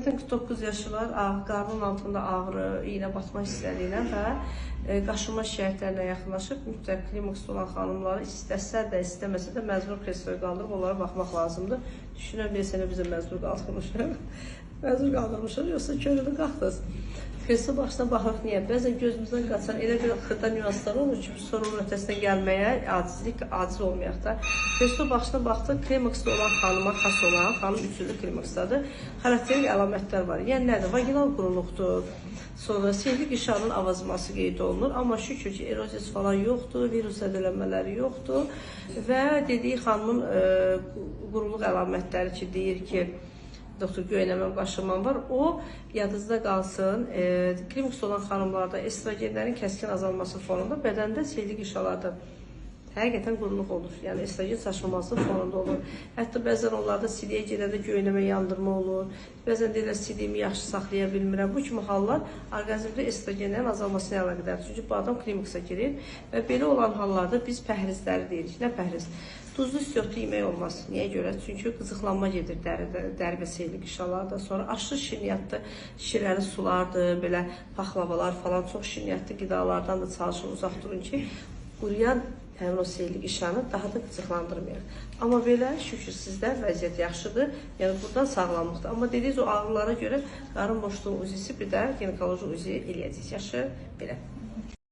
49 yaşı var, qarnın altında ağrı, iynə batma hissləri ilə və qaşınma şikayətlərinə yaxınlaşıb mütləq klimaksda olan xanımları istəsə də, istəməsə də məcbur kresloya qaldırıb onlara baxmaq lazımdır. Düşünə bilsənə bizə məcbur qaldırmışıq. Məcbur qaldırmışıq, yoxsa körülü qalxdınız. Kreslo başına baxırıq, niyə? Bəzən gözümüzdən qaçan elə bir xırda nüanslar olur ki, sorunun ötəsindən gəlməyə aciz olmayaq da. Kreslo başına baxdı, klimaksda olan xanıma xas olan, xanım üçüncü klimaksdadır. Xarakterik əlamətlər var. Yəni nədir? Vaginal quruluqdur. Sonra seyirli qişanın avazması qeyd olunur. Amma şükür ki, eroziyası falan yoxdur, virus zədələnmələri yoxdur. Və dediyi xanımın quruluq əlamətləri ki, deyir ki, doktor göynəməm, qaşınmam var. O, yadınızda qalsın, klimaksda olan xanımlarda estrogenlərin kəskin azalması fonunda bədəndə seyirli qişalarda həqiqətən quruluq olur. Yəni, estrogen saçmaması fonunda olur. Hətta bəzən onlarda siliyə gedəndə göynəmə yandırma olur. Bəzən deyirlər, siliyimi yaxşı saxlaya bilmirəm. Bu kimi hallar orqanizmdə estrogenlərin azalmasına əlaqədardır. Çünki bu adam klimaksa girir və belə olan hallarda biz pəhrizləri deyirik. Nə pəhriz? Duzlu istiotlu yemək olmaz. Niyə görə? Çünki qızıqlanma gedir dəri və seyirli qişalarda. Sonra aşırı şirniyyatlı, şirəli sulardır, belə paxlavalar falan çox şirniyyatlı qidalardan da çalışın, uzaq durun ki, quruyan həmin o seyirli qişanı daha da qızıqlandırmayaq. Amma belə şükür sizdə vəziyyət yaxşıdır. Yəni buradan sağlamlıqdır. Amma dediyiniz o ağrılara görə qarın boşluğu uzisi bir də ginekoloji uzi eləyəcək. Yaşı belə.